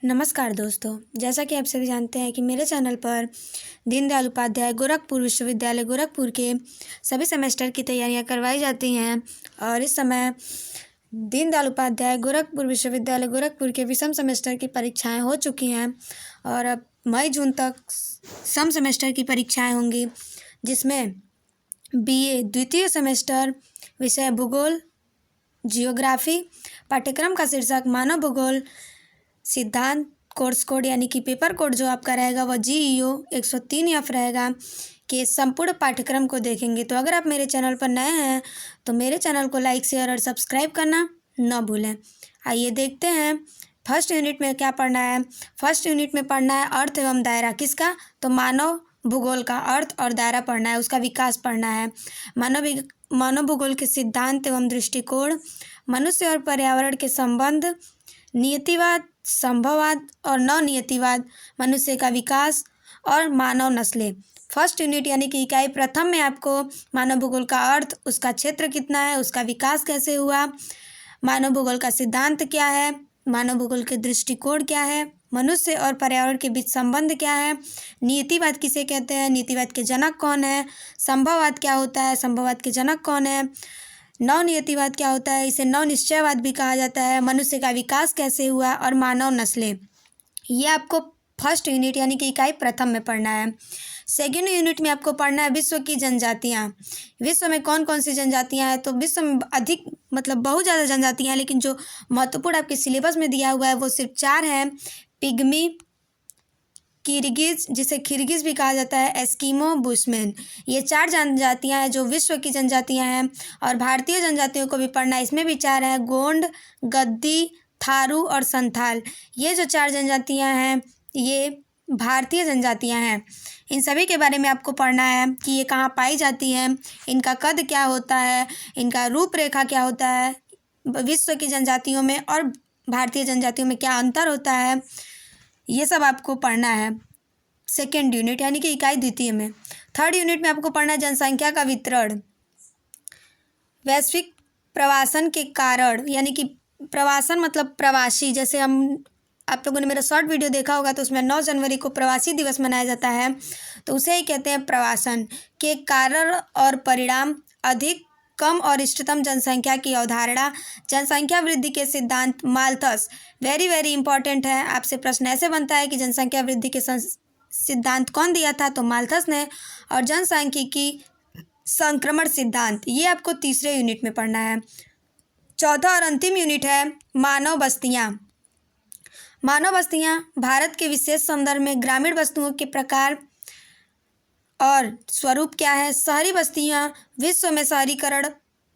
नमस्कार दोस्तों, जैसा कि आप सभी जानते हैं कि मेरे चैनल पर दीनदयाल उपाध्याय गोरखपुर विश्वविद्यालय गोरखपुर के सभी सेमेस्टर की तैयारियां करवाई जाती हैं। और इस समय दीनदयाल उपाध्याय गोरखपुर विश्वविद्यालय गोरखपुर के विषम सेमेस्टर की परीक्षाएं हो चुकी हैं और अब मई जून तक सम सेमेस्टर की परीक्षाएं होंगी, जिसमें BA द्वितीय सेमेस्टर विषय भूगोल जियोग्राफी, पाठ्यक्रम का शीर्षक मानव भूगोल, सिद्धांत कोर्स कोड यानी कि पेपर कोड जो आपका रहेगा वह GEO 103F रहेगा कि संपूर्ण पाठ्यक्रम को देखेंगे। तो अगर आप मेरे चैनल पर नए हैं तो मेरे चैनल को लाइक शेयर और सब्सक्राइब करना न भूलें। आइए देखते हैं फर्स्ट यूनिट में क्या पढ़ना है। फर्स्ट यूनिट में पढ़ना है अर्थ एवं दायरा। किसका? तो मानव भूगोल का अर्थ और दायरा पढ़ना है, उसका विकास पढ़ना है। मानव भूगोल के सिद्धांत एवं दृष्टिकोण, मनुष्य और पर्यावरण के संबंध, नियतिवाद, संभववाद और नवनियतिवाद, मनुष्य का विकास और मानव नस्लें। फर्स्ट यूनिट यानी कि इकाई प्रथम में आपको मानव भूगोल का अर्थ, उसका क्षेत्र कितना है, उसका विकास कैसे हुआ, मानव भूगोल का सिद्धांत क्या है, मानव भूगोल के दृष्टिकोण क्या है, मनुष्य और पर्यावरण के बीच संबंध क्या है, नीतिवाद किसे कहते हैं, नीतिवाद के जनक कौन है, संभववाद क्या होता है, संभववाद के जनक कौन है, नवनियतिवाद क्या होता है, इसे नवनिश्चयवाद भी कहा जाता है, मनुष्य का विकास कैसे हुआ और मानव नस्लें। ये आपको फर्स्ट यूनिट यानी कि इकाई प्रथम में पढ़ना है। सेकेंड यूनिट में आपको पढ़ना है विश्व की जनजातियाँ। विश्व में कौन कौन सी जनजातियाँ हैं? तो विश्व में अधिक बहुत ज़्यादा जनजातियाँ हैं, लेकिन जो महत्वपूर्ण आपके सिलेबस में दिया हुआ है वो सिर्फ 4 हैं। पिग्मी, किर्गिज जिसे किर्गिज भी कहा जाता है, एस्किमो, बुशमैन, ये 4 जनजातियाँ हैं जो विश्व की जनजातियाँ हैं। और भारतीय जनजातियों को भी पढ़ना है, इसमें भी 4 हैं, गोंड, गद्दी, थारू और संथाल। ये जो 4 जनजातियाँ हैं ये भारतीय जनजातियाँ हैं। इन सभी के बारे में आपको पढ़ना है कि ये कहाँ पाई जाती हैं, इनका कद क्या होता है, इनका रूपरेखा क्या होता है, विश्व की जनजातियों में और भारतीय जनजातियों में क्या अंतर होता है, ये सब आपको पढ़ना है सेकेंड यूनिट यानी कि इकाई द्वितीय में। थर्ड यूनिट में आपको पढ़ना है जनसंख्या का वितरण, वैश्विक प्रवासन के कारण, यानी कि प्रवासन मतलब प्रवासी। जैसे आप लोगों ने मेरा शॉर्ट वीडियो देखा होगा तो उसमें 9 जनवरी को प्रवासी दिवस मनाया जाता है, तो उसे ही कहते हैं प्रवासन के कारण और परिणाम, अधिक कम और इष्टतम जनसंख्या की अवधारणा, जनसंख्या वृद्धि के सिद्धांत, माल्थस। वेरी वेरी इंपॉर्टेंट है, आपसे प्रश्न ऐसे बनता है कि जनसंख्या वृद्धि के सिद्धांत कौन दिया था? तो माल्थस ने। और जनसांख्यिकी संक्रमण सिद्धांत, ये आपको तीसरे यूनिट में पढ़ना है। चौथा और अंतिम यूनिट है मानव बस्तियाँ। मानव बस्तियाँ भारत के विशेष संदर्भ में ग्रामीण वस्तुओं के प्रकार और स्वरूप क्या है, शहरी बस्तियाँ, विश्व में शहरीकरण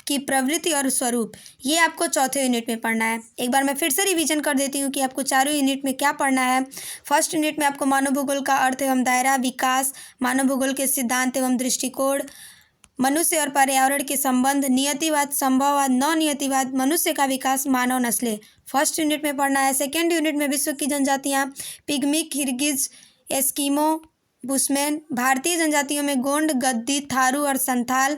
की प्रवृत्ति और स्वरूप, ये आपको चौथे यूनिट में पढ़ना है। एक बार मैं फिर से रिवीजन कर देती हूँ कि आपको चारों यूनिट में क्या पढ़ना है। फर्स्ट यूनिट में आपको मानव भूगोल का अर्थ एवं दायरा, विकास, मानव भूगोल के सिद्धांत एवं दृष्टिकोण, मनुष्य और पर्यावरण के संबंध, नियतिवाद, संभववाद, नवनियतिवाद, मनुष्य का विकास, मानव नस्लें, फर्स्ट यूनिट में पढ़ना है। सेकेंड यूनिट में विश्व की जनजातियाँ, पिग्मी, किर्गिज, एस्किमो, बुशमैन, भारतीय जनजातियों में गोंड, गद्दी, थारू और संथाल।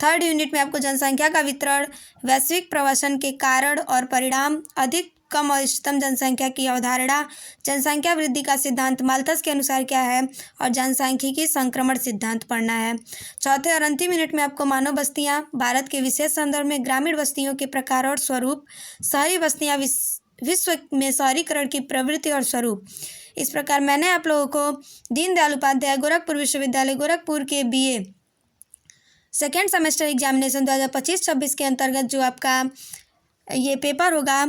थर्ड यूनिट में आपको जनसंख्या का वितरण, वैश्विक प्रवासन के कारण और परिणाम, अधिक कम और इष्टतम जनसंख्या की अवधारणा, जनसंख्या वृद्धि का सिद्धांत माल्थस के अनुसार क्या है, और जनसांख्यिकी संक्रमण सिद्धांत पढ़ना है। चौथे और अंतिम यूनिट में आपको मानव बस्तियाँ, भारत के विशेष संदर्भ में ग्रामीण बस्तियों के प्रकार और स्वरूप, शहरी बस्तियाँ, विश्व में शहरीकरण की प्रवृत्ति और स्वरूप। इस प्रकार मैंने आप लोगों को दीनदयाल उपाध्याय गोरखपुर विश्वविद्यालय गोरखपुर के BA सेकेंड सेमेस्टर एग्जामिनेशन 2025-26 के अंतर्गत जो आपका ये पेपर होगा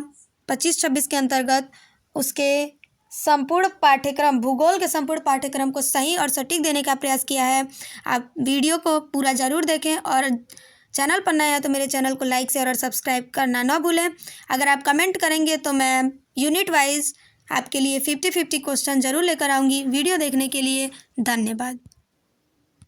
25-26 के अंतर्गत, उसके संपूर्ण पाठ्यक्रम, भूगोल के संपूर्ण पाठ्यक्रम को सही और सटीक देने का प्रयास किया है। आप वीडियो को पूरा ज़रूर देखें और चैनल पर नए हैं तो मेरे चैनल को लाइक शेयर और सब्सक्राइब करना ना भूलें। अगर आप कमेंट करेंगे तो मैं यूनिट वाइज आपके लिए 50-50 क्वेश्चन ज़रूर लेकर आऊँगी। वीडियो देखने के लिए धन्यवाद।